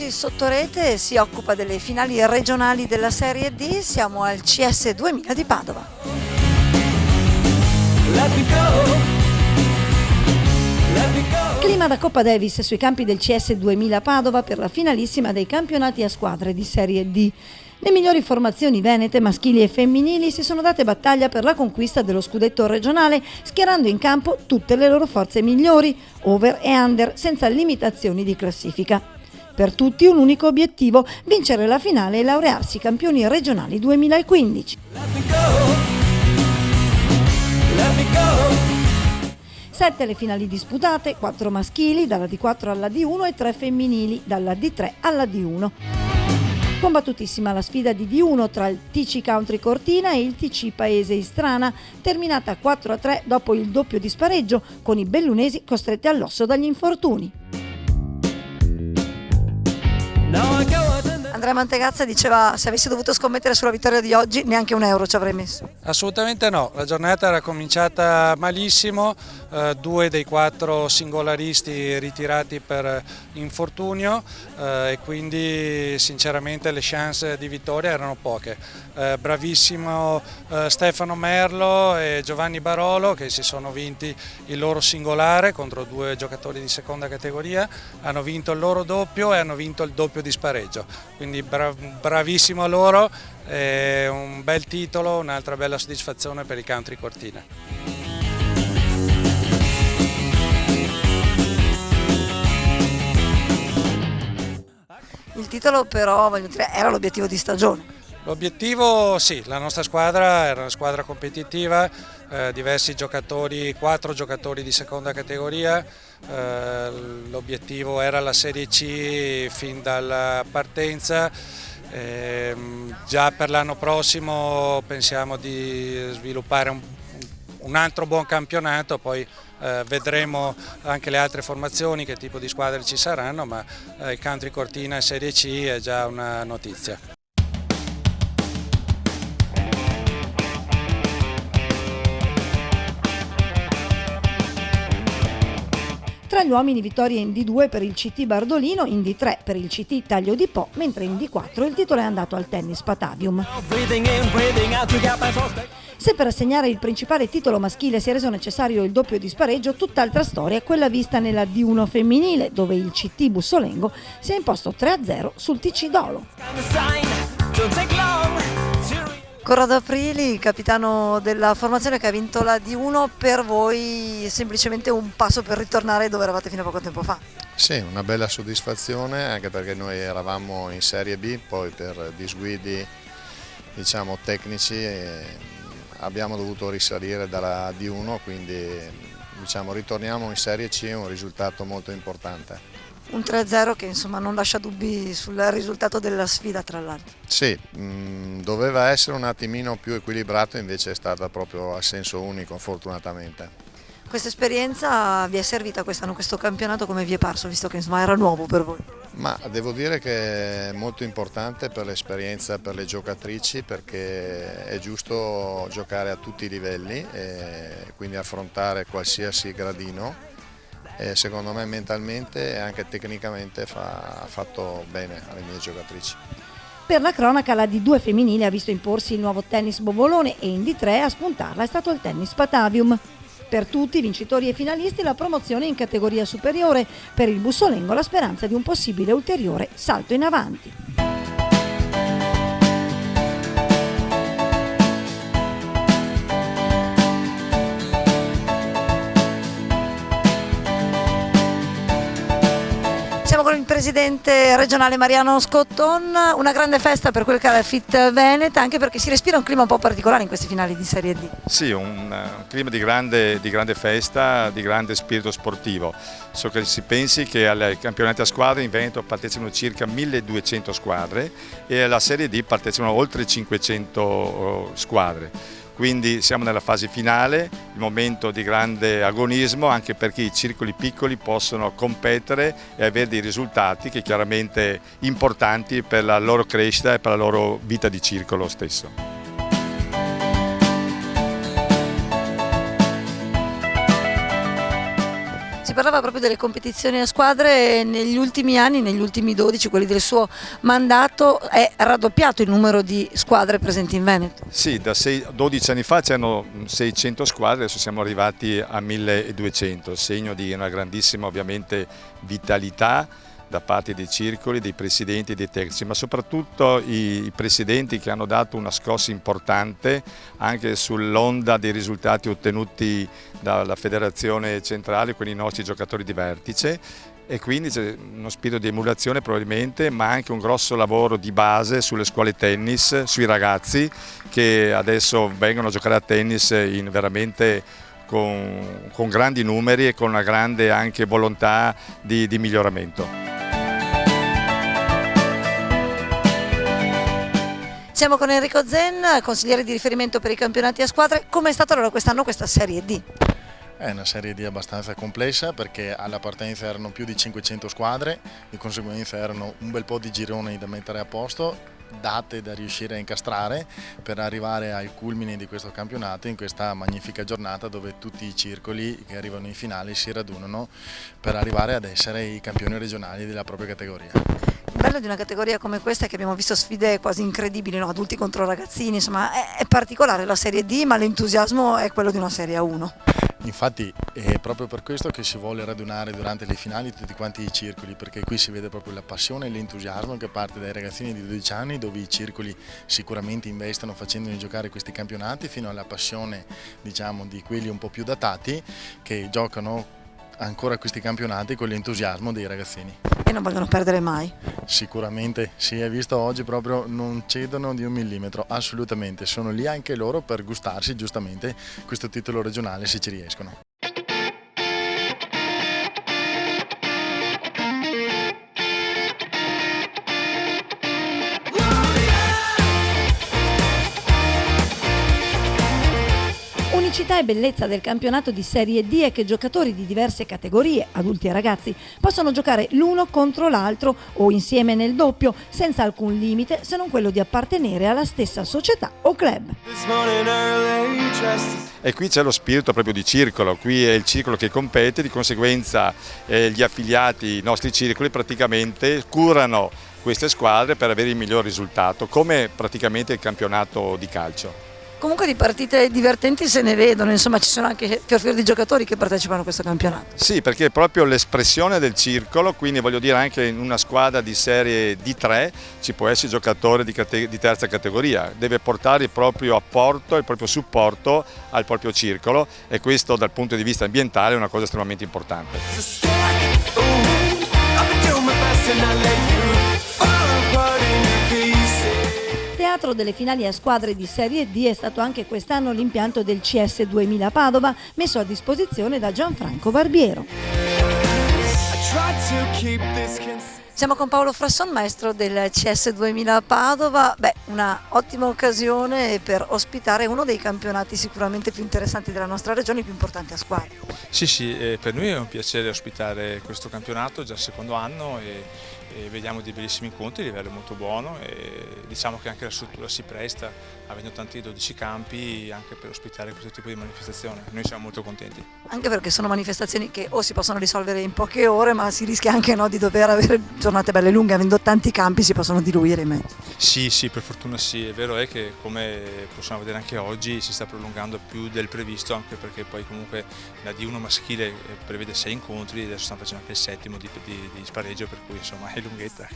Oggi Sottorete si occupa delle finali regionali della Serie D, siamo al CS 2000 di Padova. Clima da Coppa Davis sui campi del CS 2000 Padova per la finalissima dei campionati a squadre di Serie D. Le migliori formazioni venete, maschili e femminili, si sono date battaglia per la conquista dello scudetto regionale, schierando in campo tutte le loro forze migliori, over e under, senza limitazioni di classifica. Per tutti un unico obiettivo: vincere la finale e laurearsi campioni regionali 2015. 7 le finali disputate, 4 maschili dalla D4 alla D1 e 3 femminili dalla D3 alla D1. Combattutissima la sfida di D1 tra il TC Country Cortina e il TC Paese Istrana, terminata 4-3 dopo il doppio di spareggio, con i bellunesi costretti all'osso dagli infortuni. Andrea Mantegazza diceva: se avessi dovuto scommettere sulla vittoria di oggi neanche un euro ci avrei messo. Assolutamente no, la giornata era cominciata malissimo, 2 dei 4 singolaristi ritirati per infortunio e quindi sinceramente le chance di vittoria erano poche. Bravissimo Stefano Merlo e Giovanni Barolo, che si sono vinti il loro singolare contro 2 giocatori di seconda categoria, hanno vinto il loro doppio e hanno vinto il doppio di spareggio, quindi bravissimo a loro, un bel titolo, un'altra bella soddisfazione per il Country Cortina. Il titolo però, voglio dire, era l'obiettivo di stagione. L'obiettivo sì, la nostra squadra era una squadra competitiva, diversi giocatori, 4 giocatori di seconda categoria, l'obiettivo era la Serie C fin dalla partenza, già per l'anno prossimo pensiamo di sviluppare un altro buon campionato, poi vedremo anche le altre formazioni, che tipo di squadre ci saranno, ma il Country Cortina e Serie C è già una notizia. Tra gli uomini vittorie in D2 per il CT Bardolino, in D3 per il CT Taglio di Po, mentre in D4 il titolo è andato al Tennis Patavium. Se per assegnare il principale titolo maschile si è reso necessario il doppio di spareggio, tutt'altra storia è quella vista nella D1 femminile, dove il CT Bussolengo si è imposto 3-0 sul TC Dolo. Corrado Aprili, capitano della formazione che ha vinto la D1, per voi è semplicemente un passo per ritornare dove eravate fino a poco tempo fa? Sì, una bella soddisfazione, anche perché noi eravamo in Serie B, poi per disguidi tecnici abbiamo dovuto risalire dalla D1, quindi ritorniamo in Serie C, un risultato molto importante. Un 3-0 che insomma non lascia dubbi sul risultato della sfida, tra l'altro. Sì, doveva essere un attimino più equilibrato, invece è stata proprio a senso unico, fortunatamente. Questa esperienza vi è servita quest'anno, questo campionato, come vi è parso, visto che insomma era nuovo per voi? Ma devo dire che è molto importante per l'esperienza, per le giocatrici, perché è giusto giocare a tutti i livelli e quindi affrontare qualsiasi gradino. E secondo me mentalmente e anche tecnicamente ha fatto bene alle mie giocatrici. Per la cronaca, la D2 femminile ha visto imporsi il nuovo tennis Bovolone e in D3 a spuntarla è stato il tennis Patavium. Per tutti, vincitori e finalisti, la promozione in categoria superiore, per il Bussolengo la speranza di un possibile ulteriore salto in avanti. Siamo con il presidente regionale Mariano Scotton, una grande festa per quel che è la Fit Veneta, anche perché si respira un clima un po' particolare in questi finali di Serie D. Sì, un clima di grande festa, di grande spirito sportivo. So che si pensi che ai campionati a squadre in Veneto partecipano circa 1200 squadre e alla Serie D partecipano oltre 500 squadre. Quindi siamo nella fase finale, il momento di grande agonismo, anche perché i circoli piccoli possono competere e avere dei risultati che chiaramente importanti per la loro crescita e per la loro vita di circolo stesso. Si parlava proprio delle competizioni a squadre, negli ultimi anni, negli ultimi 12, quelli del suo mandato, è raddoppiato il numero di squadre presenti in Veneto. Sì, da 12 anni fa c'erano 600 squadre, adesso siamo arrivati a 1200, segno di una grandissima ovviamente vitalità da parte dei circoli, dei presidenti e dei tecnici, ma soprattutto i presidenti che hanno dato una scossa importante anche sull'onda dei risultati ottenuti dalla federazione centrale con i nostri giocatori di vertice, e quindi c'è uno spirito di emulazione probabilmente, ma anche un grosso lavoro di base sulle scuole tennis, sui ragazzi che adesso vengono a giocare a tennis in veramente con grandi numeri e con una grande anche volontà di miglioramento. Siamo con Enrico Zen, consigliere di riferimento per i campionati a squadre. Come è stata allora quest'anno questa Serie D? È una Serie D abbastanza complessa perché alla partenza erano più di 500 squadre, di conseguenza erano un bel po' di gironi da mettere a posto, date da riuscire a incastrare per arrivare al culmine di questo campionato in questa magnifica giornata dove tutti i circoli che arrivano in finale si radunano per arrivare ad essere i campioni regionali della propria categoria. Il bello di una categoria come questa è che abbiamo visto sfide quasi incredibili, no? Adulti contro ragazzini, insomma è particolare la Serie D, ma l'entusiasmo è quello di una Serie A1. Infatti è proprio per questo che si vuole radunare durante le finali tutti quanti i circoli, perché qui si vede proprio la passione e l'entusiasmo che parte dai ragazzini di 12 anni, dove i circoli sicuramente investono facendoli giocare questi campionati, fino alla passione, diciamo, di quelli un po' più datati che giocano ancora questi campionati con l'entusiasmo dei ragazzini. E non vogliono perdere mai. Sicuramente, si è visto oggi proprio, non cedono di un millimetro, assolutamente, sono lì anche loro per gustarsi giustamente questo titolo regionale se ci riescono. Unicità e bellezza del campionato di Serie D è che giocatori di diverse categorie, adulti e ragazzi, possono giocare l'uno contro l'altro o insieme nel doppio, senza alcun limite se non quello di appartenere alla stessa società o club. E qui c'è lo spirito proprio di circolo, qui è il circolo che compete, di conseguenza gli affiliati, i nostri circoli praticamente curano queste squadre per avere il miglior risultato, come praticamente il campionato di calcio. Comunque di partite divertenti se ne vedono, insomma ci sono anche fior di giocatori che partecipano a questo campionato. Sì, perché è proprio l'espressione del circolo, quindi voglio dire anche in una squadra di serie D3 ci può essere giocatore di terza categoria, deve portare il proprio apporto, il proprio supporto al proprio circolo, e questo dal punto di vista ambientale è una cosa estremamente importante. Teatro delle finali a squadre di Serie D è stato anche quest'anno l'impianto del CS 2000 Padova, messo a disposizione da Gianfranco Barbiero. Siamo con Paolo Frasson, maestro del CS 2000 Padova. Una ottima occasione per ospitare uno dei campionati sicuramente più interessanti della nostra regione, più importanti a squadre. Sì, per noi è un piacere ospitare questo campionato, già il secondo anno, e vediamo dei bellissimi incontri, il livello è molto buono e diciamo che anche la struttura si presta, avendo tanti 12 campi, anche per ospitare questo tipo di manifestazione. Noi siamo molto contenti. Anche perché sono manifestazioni che o si possono risolvere in poche ore, ma si rischia anche di dover avere giornate belle lunghe, avendo tanti campi si possono diluire in mezzo. Sì, per fortuna sì, è vero è che come possiamo vedere anche oggi si sta prolungando più del previsto, anche perché poi comunque la D1 maschile prevede 6 incontri e adesso stanno facendo anche il settimo di spareggio, per cui insomma è lunghetta.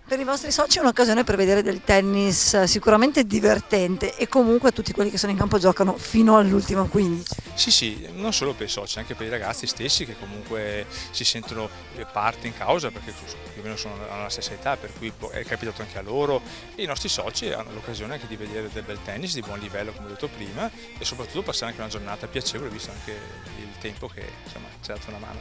Per i vostri soci è un'occasione per vedere del tennis sicuramente divertente, e comunque tutti quelli che sono in campo giocano fino all'ultimo 15. Sì, non solo per i soci, anche per i ragazzi stessi che comunque si sentono parte in causa, perché più o meno sono alla stessa età, per cui è capitato anche a loro, e i nostri soci hanno l'occasione anche di vedere del bel tennis di buon livello, come ho detto prima, e soprattutto passare anche una giornata piacevole, visto anche il tempo che insomma ci ha dato una mano.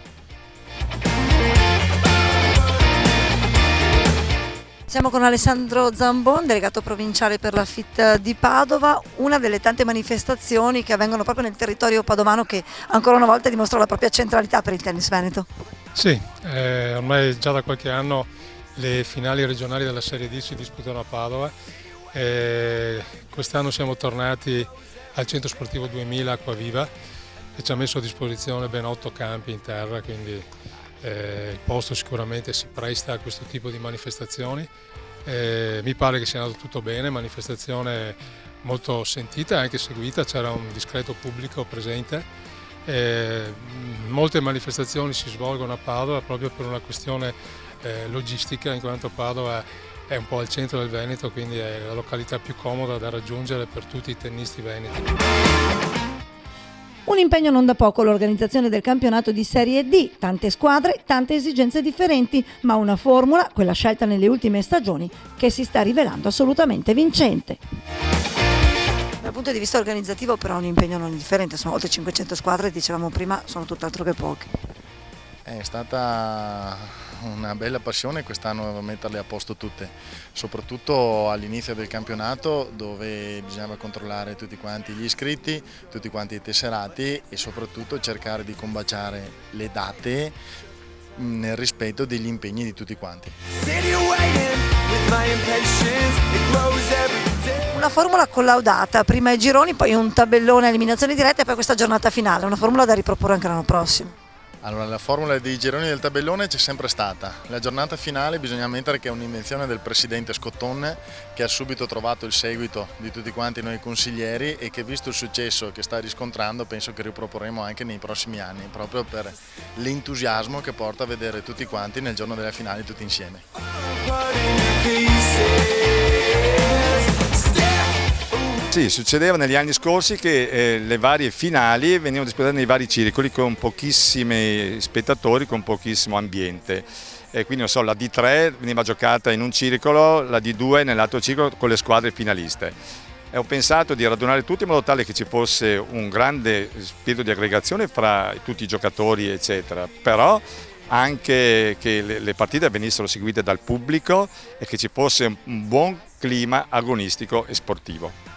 Siamo con Alessandro Zambon, delegato provinciale per la FIT di Padova, una delle tante manifestazioni che avvengono proprio nel territorio padovano, che ancora una volta dimostra la propria centralità per il tennis veneto. Sì, ormai già da qualche anno le finali regionali della Serie D si disputano a Padova. Quest'anno siamo tornati al Centro Sportivo 2000 Acquaviva, che ci ha messo a disposizione ben 8 campi in terra, quindi il posto sicuramente si presta a questo tipo di manifestazioni. Mi pare che sia andato tutto bene, manifestazione molto sentita e anche seguita, c'era un discreto pubblico presente. Molte manifestazioni si svolgono a Padova proprio per una questione logistica, in quanto Padova è un po' al centro del Veneto, quindi è la località più comoda da raggiungere per tutti i tennisti veneti. Un impegno non da poco l'organizzazione del campionato di Serie D, tante squadre, tante esigenze differenti, ma una formula, quella scelta nelle ultime stagioni, che si sta rivelando assolutamente vincente. Dal punto di vista organizzativo però un impegno non indifferente, sono oltre 500 squadre, dicevamo prima, sono tutt'altro che poche. È stata una bella passione quest'anno metterle a posto tutte, soprattutto all'inizio del campionato dove bisognava controllare tutti quanti gli iscritti, tutti quanti i tesserati e soprattutto cercare di combaciare le date nel rispetto degli impegni di tutti quanti. Una formula collaudata, prima i gironi, poi un tabellone a eliminazione diretta e poi questa giornata finale, una formula da riproporre anche l'anno prossimo. Allora, la formula dei gironi del tabellone c'è sempre stata. La giornata finale bisogna ammettere che è un'invenzione del presidente Scotton, che ha subito trovato il seguito di tutti quanti noi consiglieri e che, visto il successo che sta riscontrando, penso che riproporremo anche nei prossimi anni, proprio per l'entusiasmo che porta a vedere tutti quanti nel giorno della finale tutti insieme. Sì, succedeva negli anni scorsi che le varie finali venivano disputate nei vari circoli con pochissimi spettatori, con pochissimo ambiente. E quindi non so, la D3 veniva giocata in un circolo, la D2 nell'altro circolo con le squadre finaliste. E ho pensato di radunare tutti in modo tale che ci fosse un grande spirito di aggregazione fra tutti i giocatori, eccetera. Però anche che le partite venissero seguite dal pubblico e che ci fosse un buon clima agonistico e sportivo.